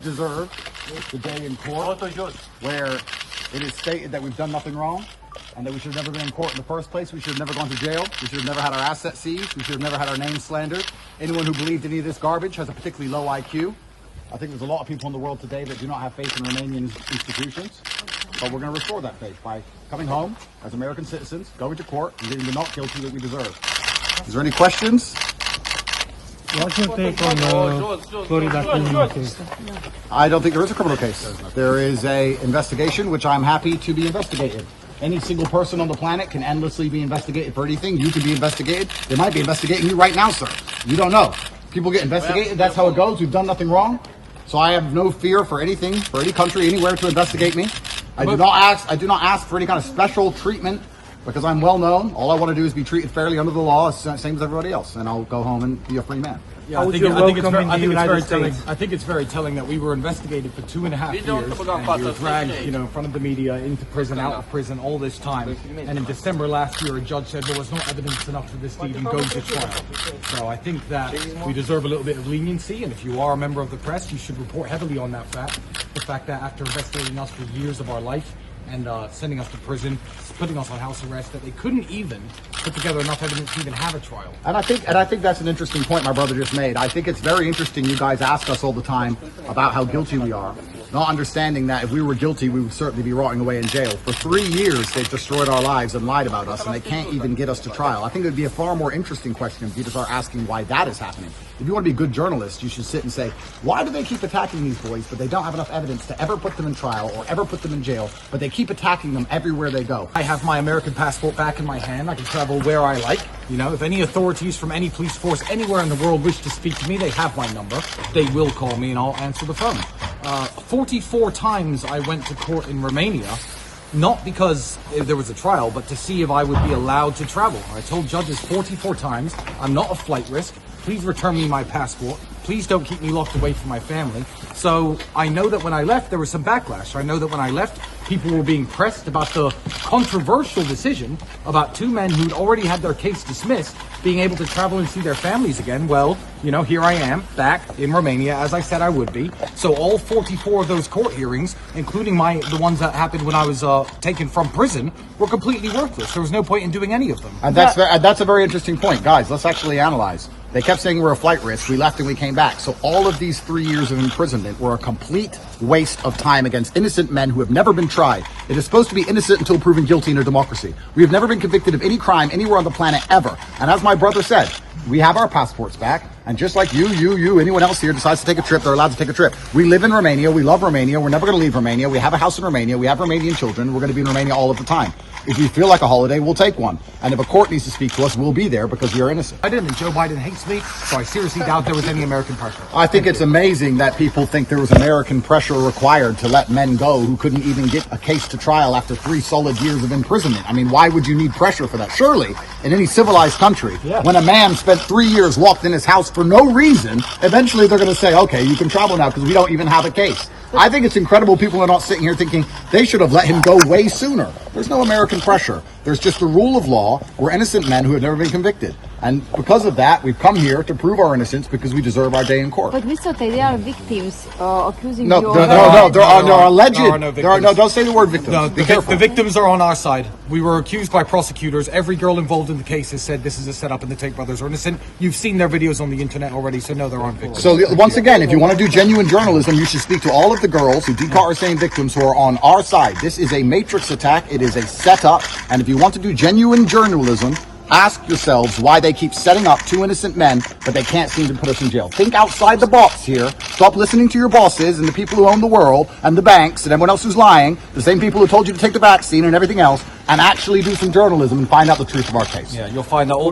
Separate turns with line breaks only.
deserve the day in court where it is stated that we've done nothing wrong and that we should have never been in court in the first place. We should have never gone to jail. We should have never had our assets seized. We should have never had our name slandered. Anyone who believed any of this garbage has a particularly low IQ. I think there's a lot of people in the world today that do not have faith in Romanian institutions. But we're going to restore that faith by coming home as American citizens, going to court, and getting the not guilty that we deserve. Is there any questions?
What's your take on Florida criminal case?
I don't think there is a criminal case. There is a investigation, which I'm happy to be investigated. Any single person on the planet can endlessly be investigated for anything. You can be investigated. They might be investigating you right now, sir. You don't know. People get investigated. That's how it goes. We've done nothing wrong. So I have no fear for anything, for any country, anywhere to investigate me. I do not ask for any kind of special treatment because I'm well known. All I want to do is be treated fairly under the law, same as everybody else, and I'll go home and be a free man.
Yeah, I think it's very telling that we were investigated for 2.5 years and we were dragged, in front of the media, into prison, out of prison, all this time. And in December last year, a judge said there was no evidence enough for this to even go to trial. So I think that we deserve a little bit of leniency, and if you are a member of the press, you should report heavily on that fact. The fact that after investigating us for years of our life and sending us to prison, putting us on house arrest, that they couldn't even put together enough evidence to even have a trial.
And I think that's an interesting point my brother just made. I think it's very interesting you guys ask us all the time about how guilty we are, not understanding that if we were guilty, we would certainly be rotting away in jail. For 3 years, they've destroyed our lives and lied about us, and they can't even get us to trial. I think it would be a far more interesting question if you just start asking why that is happening. If you want to be a good journalist, you should sit and say, why do they keep attacking these boys, but they don't have enough evidence to ever put them in trial or ever put them in jail, but they keep attacking them everywhere they go?
I have my American passport back in my hand. I can travel where I like. If any authorities from any police force anywhere in the world wish to speak to me, they have my number. They will call me and I'll answer the phone. 44 times I went to court in Romania, not because there was a trial, but to see if I would be allowed to travel. I told judges 44 times, I'm not a flight risk. Please return me my passport. Please don't keep me locked away from my family. So I know that when I left, there was some backlash. I know that when I left, people were being pressed about the controversial decision about 2 men who'd already had their case dismissed being able to travel and see their families again. Well, here I am back in Romania, as I said I would be. So all 44 of those court hearings, including the ones that happened when I was taken from prison, were completely worthless. There was no point in doing any of them.
And that's a very interesting point. Guys, let's actually analyze. They kept saying we're a flight risk. We left and we came back. So all of these 3 years of imprisonment were a complete waste of time against innocent men who have never been tried. It is supposed to be innocent until proven guilty in a democracy. We have never been convicted of any crime anywhere on the planet ever. And as my brother said, we have our passports back. And just like you, anyone else here decides to take a trip, they're allowed to take a trip. We live in Romania. We love Romania. We're never going to leave Romania. We have a house in Romania. We have Romanian children. We're going to be in Romania all of the time. If we feel like a holiday, we'll take one. And if a court needs to speak to us, we'll be there because we are innocent.
I didn't think Joe Biden hates me, so I seriously doubt there was any American pressure.
I think it's amazing that people think there was American pressure required to let men go who couldn't even get a case to trial after 3 solid years of imprisonment. I mean, why would you need pressure for that? Surely, in any civilized country, when a man spent 3 years locked in his house for no reason, eventually they're going to say, okay, you can travel now because we don't even have a case. I think it's incredible people are not sitting here thinking they should have let him go way sooner. There's no American pressure. There's just the rule of law. We're innocent men who have never been convicted. And because of that, we've come here to prove our innocence because we deserve our day in court.
But we thought they are victims accusing you.
No, there are alleged. Don't say the word victims.
No,
Be careful.
The victims are on our side. We were accused by prosecutors. Every girl involved in the case has said this is a setup and the Tate Brothers are innocent. You've seen their videos on the internet already, so no, there aren't victims.
So once again, if you want to do genuine journalism, you should speak to all of the girls who DCAR are saying victims who are on our side. This is a matrix attack. It is a setup. And if you want to do genuine journalism, ask yourselves why they keep setting up 2 innocent men, but they can't seem to put us in jail. Think outside the box here. Stop listening to your bosses and the people who own the world and the banks and everyone else who's lying, the same people who told you to take the vaccine and everything else, and actually do some journalism and find out the truth of our case.
Yeah, you'll find that all